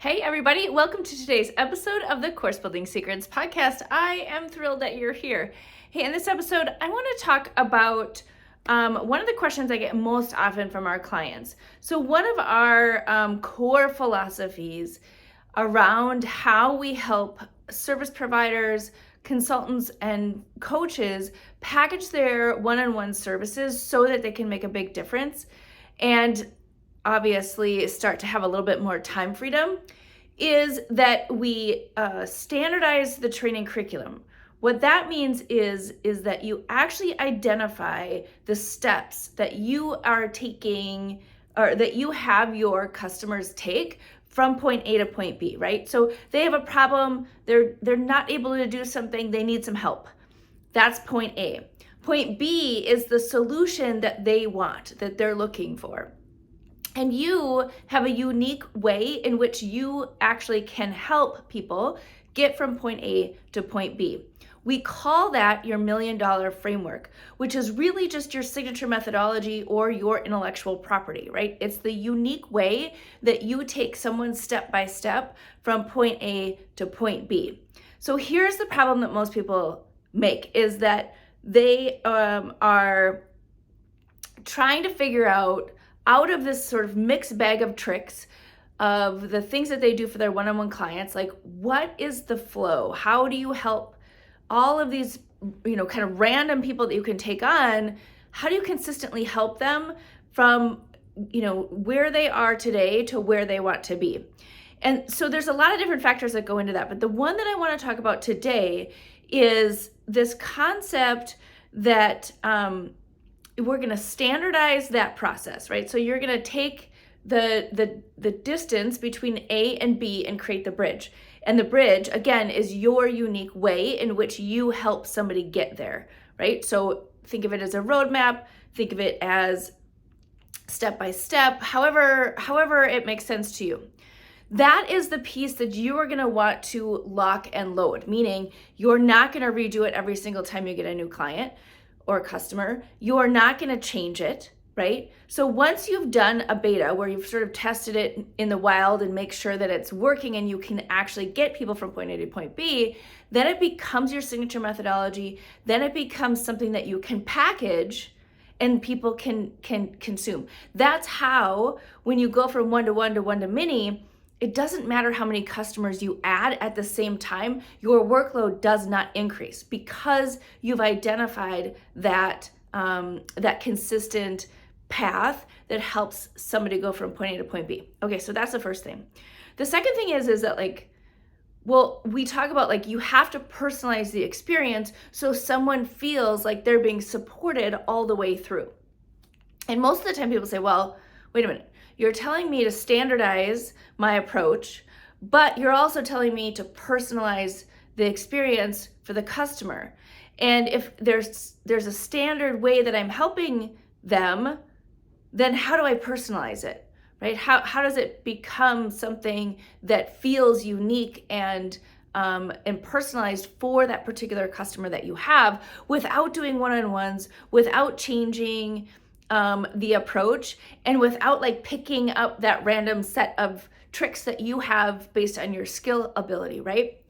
Hey everybody, welcome to today's episode of the Course Building Secrets podcast. I am thrilled that you're here. Hey, in this episode, I want to talk about one of the questions I get most often from our clients. So one of our core philosophies around how we help service providers, consultants, and coaches package their one-on-one services so that they can make a big difference and obviously start to have a little bit more time freedom is that we standardize the training curriculum. What that means is that you actually identify the steps that you are taking or that you have your customers take from point A to point B, right? So they have a problem, they're not able to do something, they need some help. That's point A. Point B is the solution that they want, that they're looking for. And you have a unique way in which you actually can help people get from point A to point B. We call that your $1 million framework, which is really just your signature methodology or your intellectual property, right? It's the unique way that you take someone step by step from point A to point B. So here's the problem that most people make is that they are trying to figure out of this sort of mixed bag of tricks of the things that they do for their one-on-one clients, like what is the flow? How do you help all of these, kind of random people that you can take on? How do you consistently help them from, where they are today to where they want to be? And so there's a lot of different factors that go into that. But the one that I want to talk about today is this concept that, we're going to standardize that process, right? So you're going to take the distance between A and B and create the bridge. And the bridge, again, is your unique way in which you help somebody get there, right? So think of it as a roadmap, think of it as step by step, however it makes sense to you. That is the piece that you are going to want to lock and load, meaning you're not going to redo it every single time you get a new client or customer. You're not going to change it, right? So once you've done a beta where you've sort of tested it in the wild and make sure that it's working and you can actually get people from point A to point B, then it becomes your signature methodology. Then it becomes something that you can package and people can consume. That's how, when you go from one-to-one to one-to-many, it doesn't matter how many customers you add at the same time, your workload does not increase because you've identified that consistent path that helps somebody go from point A to point B. Okay, so that's the first thing. The second thing is that we talk about you have to personalize the experience so someone feels like they're being supported all the way through. And most of the time people say, well, wait a minute. You're telling me to standardize my approach, but you're also telling me to personalize the experience for the customer. And if there's a standard way that I'm helping them, then how do I personalize it, right? How does it become something that feels unique and personalized for that particular customer that you have without doing one-on-ones, without changing the approach, and without picking up that random set of tricks that you have based on your skill ability, right?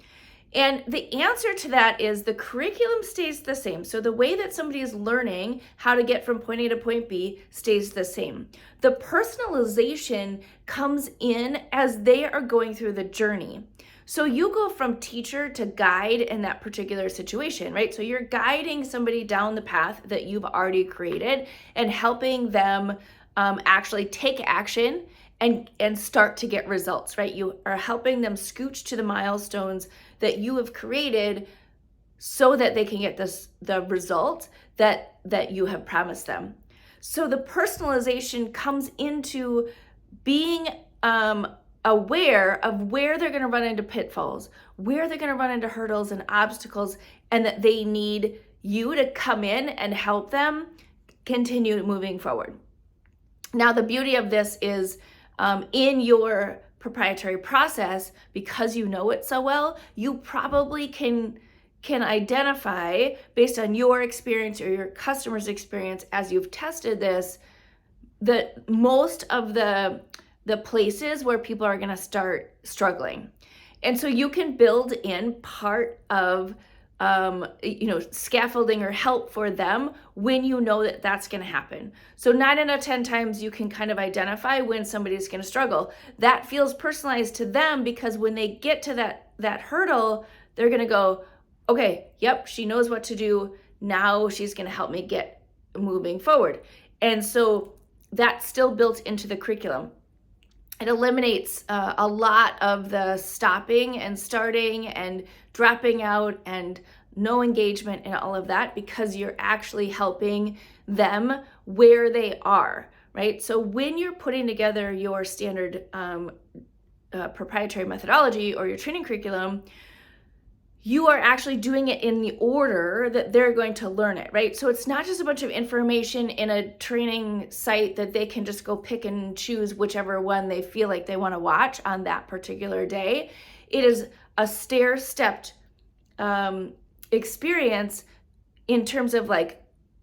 And the answer to that is the curriculum stays the same. So the way that somebody is learning how to get from point A to point B stays the same. The personalization comes in as they are going through the journey. So you go from teacher to guide in that particular situation, right? So you're guiding somebody down the path that you've already created and helping them actually take action and start to get results, right? You are helping them scooch to the milestones that you have created so that they can get the result that you have promised them. So the personalization comes into being aware of where they're going to run into pitfalls, where they're going to run into hurdles and obstacles, and that they need you to come in and help them continue moving forward. Now, the beauty of this is in your proprietary process, because you know it so well, you probably can identify based on your experience or your customer's experience as you've tested this, that most of the the places where people are going to start struggling. And so you can build in part of scaffolding or help for them when you know that that's going to happen. So 9 out of 10 times you can kind of identify when somebody's going to struggle. That feels personalized to them because when they get to that hurdle, they're going to go, okay, yep, she knows what to do. Now she's going to help me get moving forward. And so that's still built into the curriculum. It eliminates a lot of the stopping and starting and dropping out and no engagement and all of that, because you're actually helping them where they are, right? So when you're putting together your standard proprietary methodology or your training curriculum, you are actually doing it in the order that they're going to learn it, right? So it's not just a bunch of information in a training site that they can just go pick and choose whichever one they feel like they want to watch on that particular day. It is a stair-stepped experience in terms of like,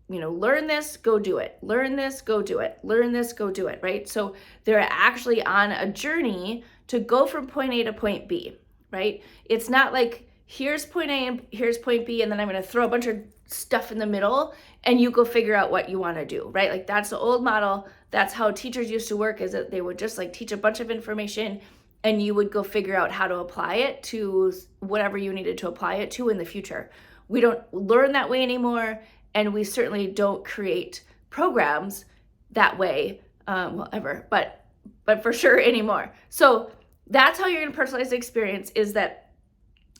learn this, go do it. Learn this, go do it. Learn this, go do it, right? So they're actually on a journey to go from point A to point B, right? It's not like, here's point A and here's point B, and then I'm going to throw a bunch of stuff in the middle and you go figure out what you want to do, right? Like that's the old model. That's how teachers used to work, is that they would just like teach a bunch of information and you would go figure out how to apply it to whatever you needed to apply it to in the future. We don't learn that way anymore, and we certainly don't create programs that way, ever, but for sure anymore. So that's how you're going to personalize the experience, is that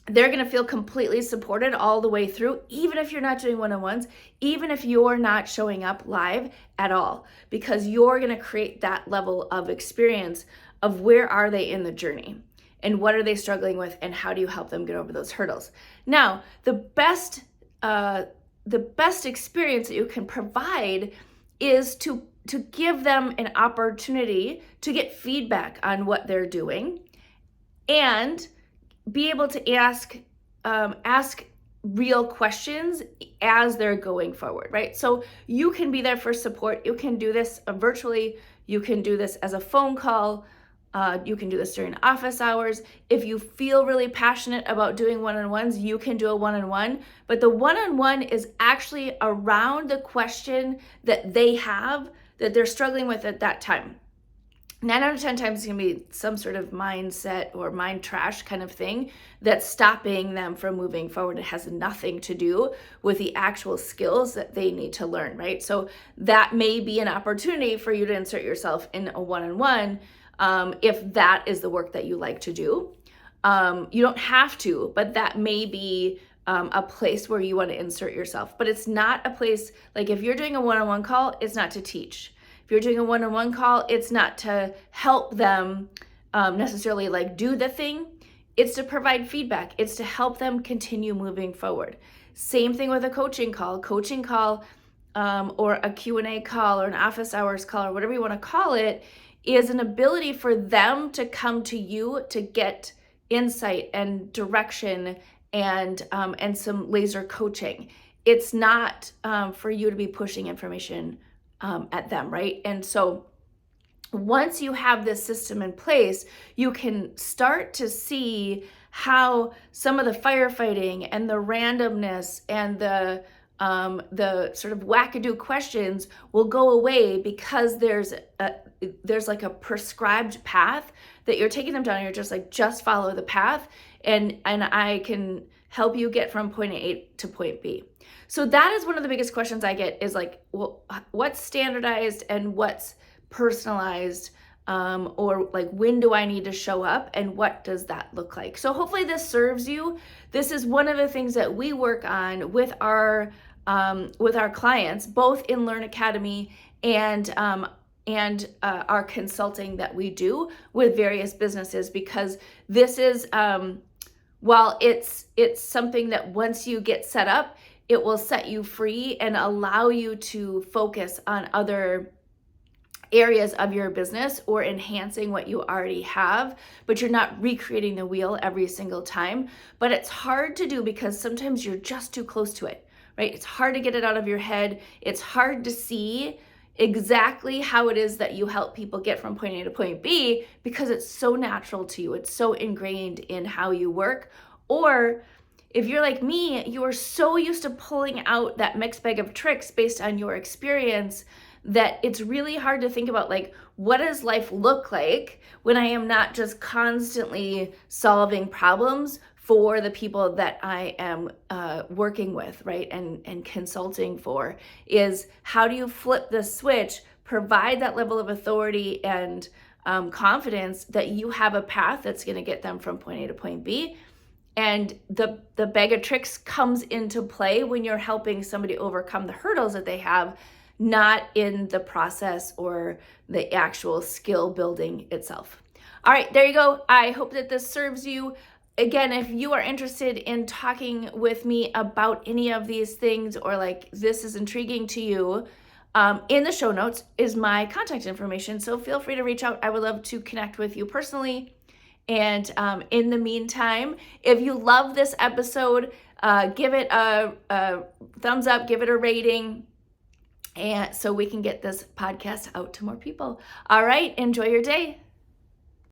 they're going to feel completely supported all the way through, even if you're not doing one-on-ones, even if you're not showing up live at all, because you're going to create that level of experience of where are they in the journey and what are they struggling with and how do you help them get over those hurdles. Now, the best experience that you can provide is to give them an opportunity to get feedback on what they're doing and be able to ask real questions as they're going forward, right? So you can be there for support. You can do this virtually. You can do this as a phone call. You can do this during office hours. If you feel really passionate about doing one-on-ones, you can do a one-on-one, but the one-on-one is actually around the question that they have that they're struggling with at that time. 9 out of 10 times it's going to be some sort of mindset or mind trash kind of thing that's stopping them from moving forward. It has nothing to do with the actual skills that they need to learn, right? So that may be an opportunity for you to insert yourself in a one-on-one if that is the work that you like to do. You don't have to, but that may be a place where you want to insert yourself. But it's not a place, like if you're doing a one-on-one call, it's not to teach. If you're doing a one-on-one call, it's not to help them necessarily like do the thing. It's to provide feedback. It's to help them continue moving forward. Same thing with a coaching call. Or a Q&A call or an office hours call or whatever you want to call it is an ability for them to come to you to get insight and direction and some laser coaching. It's not for you to be pushing information at them, right? And so once you have this system in place, you can start to see how some of the firefighting and the randomness and the sort of wackadoo questions will go away, because there's like a prescribed path that you're taking them down. You're just like, just follow the path, and I can help you get from point A to point B. So that is one of the biggest questions I get, is like, well, what's standardized and what's personalized, or like, when do I need to show up and what does that look like? So hopefully this serves you. This is one of the things that we work on with our clients, both in Learn Academy and our consulting that we do with various businesses, because this is, while it's something that once you get set up, it will set you free and allow you to focus on other areas of your business or enhancing what you already have, but you're not recreating the wheel every single time. But it's hard to do because sometimes you're just too close to it, right? It's hard to get it out of your head. It's hard to see exactly how it is that you help people get from point A to point B because it's so natural to you. It's so ingrained in how you work. Or if you're like me, you are so used to pulling out that mixed bag of tricks based on your experience that it's really hard to think about, like, what does life look like when I am not just constantly solving problems for the people that I am working with, right, and consulting for? Is how do you flip the switch, provide that level of authority and confidence that you have a path that's going to get them from point A to point B. And the bag of tricks comes into play when you're helping somebody overcome the hurdles that they have, not in the process or the actual skill building itself. All right, there you go. I hope that this serves you. Again, if you are interested in talking with me about any of these things, or like this is intriguing to you, in the show notes is my contact information. So feel free to reach out. I would love to connect with you personally. And in the meantime, if you love this episode, give it a thumbs up, give it a rating, and so we can get this podcast out to more people. All right, enjoy your day.